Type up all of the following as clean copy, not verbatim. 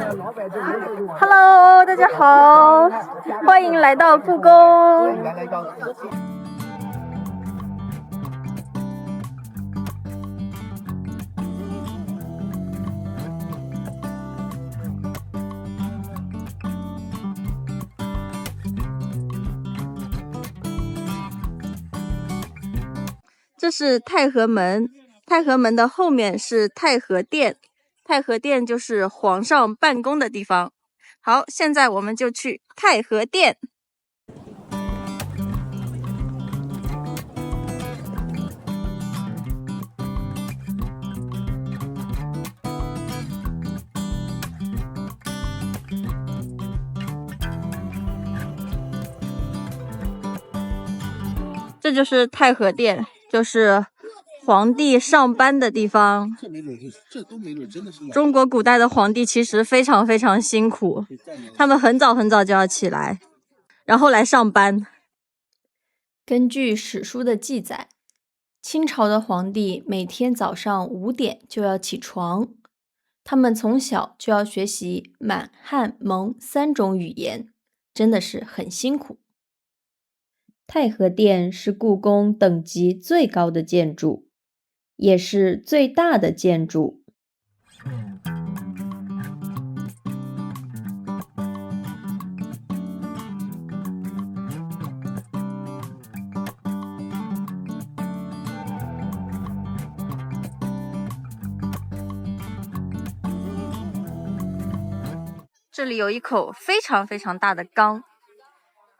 Hello， 大家好，欢迎来到故宫。这是太和门，太和门的后面是太和殿，太和殿就是皇上办公的地方。好，现在我们就去太和殿。这就是太和殿，就是皇帝上班的地方。中国古代的皇帝其实非常非常辛苦，他们很早很早就要起来，然后来上班。根据史书的记载，清朝的皇帝每天早上5点就要起床，他们从小就要学习满、汉、蒙3种语言，真的是很辛苦。太和殿是故宫等级最高的建筑，也是最大的建筑。这里有一口非常非常大的缸，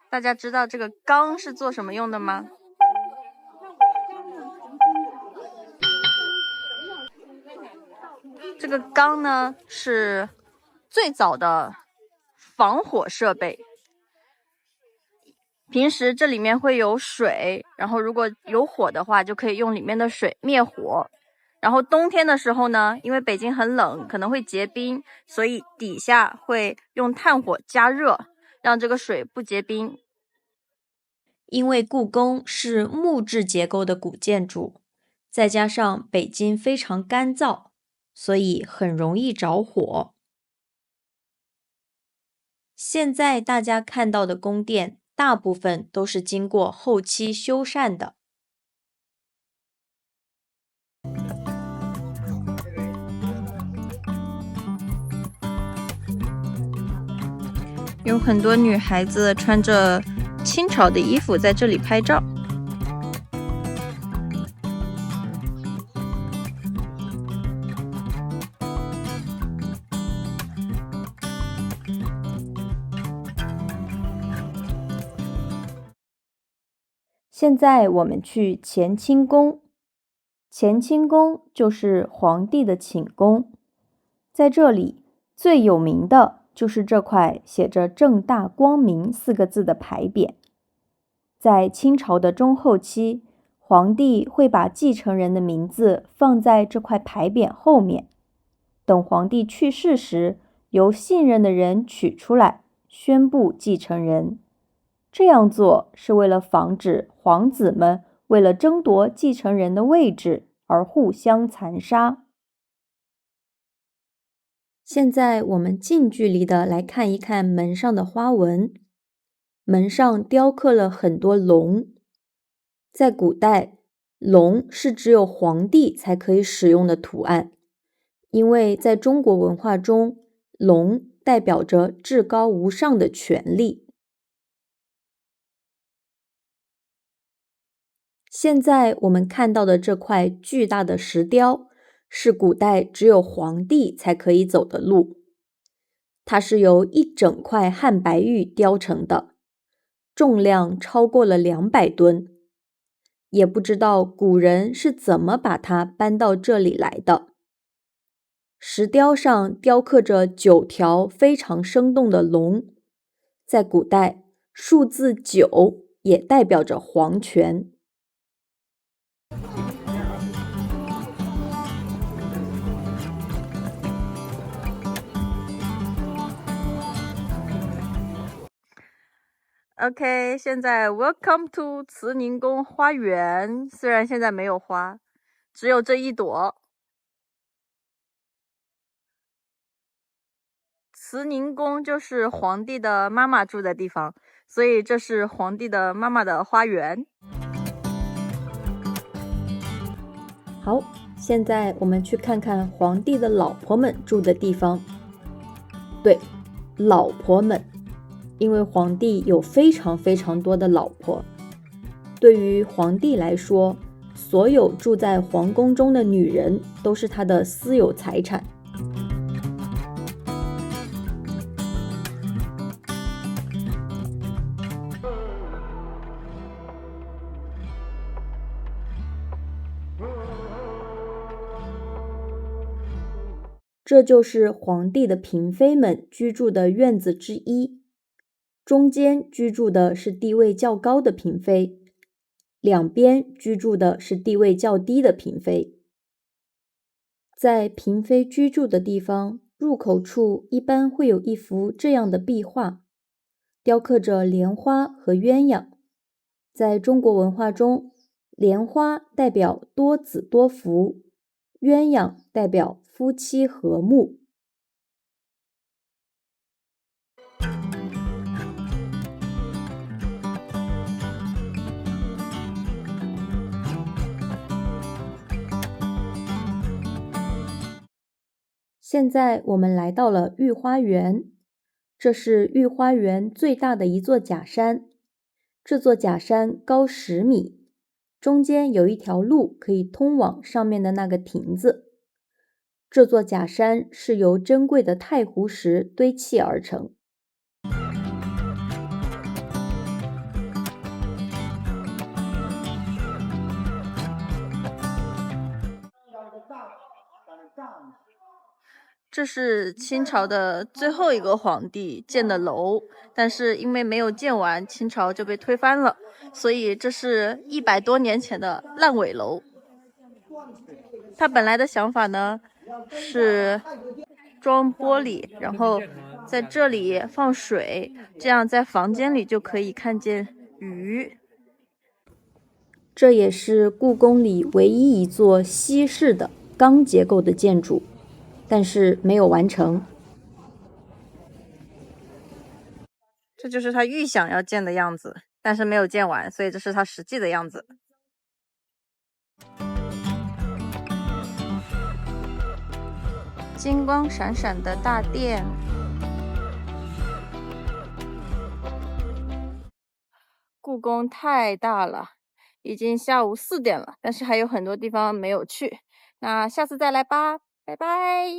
大家知道这个缸是做什么用的吗？这个缸呢，是最早的防火设备。平时这里面会有水，然后如果有火的话，就可以用里面的水灭火。然后冬天的时候呢，因为北京很冷，可能会结冰，所以底下会用炭火加热，让这个水不结冰。因为故宫是木质结构的古建筑，再加上北京非常干燥，所以很容易着火。现在大家看到的宫殿，大部分都是经过后期修缮的。有很多女孩子穿着清朝的衣服在这里拍照。现在我们去乾清宫，乾清宫就是皇帝的寝宫，在这里最有名的就是这块写着正大光明4个字的牌匾。在清朝的中后期，皇帝会把继承人的名字放在这块牌匾后面，等皇帝去世时，由信任的人取出来，宣布继承人。这样做是为了防止皇子们为了争夺继承人的位置而互相残杀。现在我们近距离的来看一看门上的花纹。门上雕刻了很多龙。在古代，龙是只有皇帝才可以使用的图案，因为在中国文化中，龙代表着至高无上的权力。现在我们看到的这块巨大的石雕，是古代只有皇帝才可以走的路。它是由一整块汉白玉雕成的，重量超过了200吨。也不知道古人是怎么把它搬到这里来的。石雕上雕刻着9条非常生动的龙，在古代，数字9也代表着皇权。OK， 现在 Welcome to 慈宁宫花园，虽然现在没有花，只有这一朵。慈宁宫就是皇帝的妈妈住的地方，所以这是皇帝的妈妈的花园。好，现在我们去看看皇帝的老婆们住的地方。对，老婆们，因为皇帝有非常非常多的老婆。对于皇帝来说，所有住在皇宫中的女人都是他的私有财产。这就是皇帝的嫔妃们居住的院子之一。中间居住的是地位较高的嫔妃，两边居住的是地位较低的嫔妃。在嫔妃居住的地方，入口处一般会有一幅这样的壁画，雕刻着莲花和鸳鸯。在中国文化中，莲花代表多子多福，鸳鸯代表夫妻和睦。现在我们来到了御花园，这是御花园最大的一座假山。这座假山高10米，中间有一条路可以通往上面的那个亭子。这座假山是由珍贵的太湖石堆砌而成。这是清朝的最后一个皇帝建的楼，但是因为没有建完，清朝就被推翻了，所以这是100多年前的烂尾楼。他本来的想法呢是装玻璃，然后在这里放水，这样在房间里就可以看见鱼。这也是故宫里唯一一座西式的钢结构的建筑，但是没有完成。这就是他预想要建的样子，但是没有建完，所以这是他实际的样子。金光闪闪的大殿，故宫太大了，已经下午4点了，但是还有很多地方没有去，那下次再来吧，拜拜。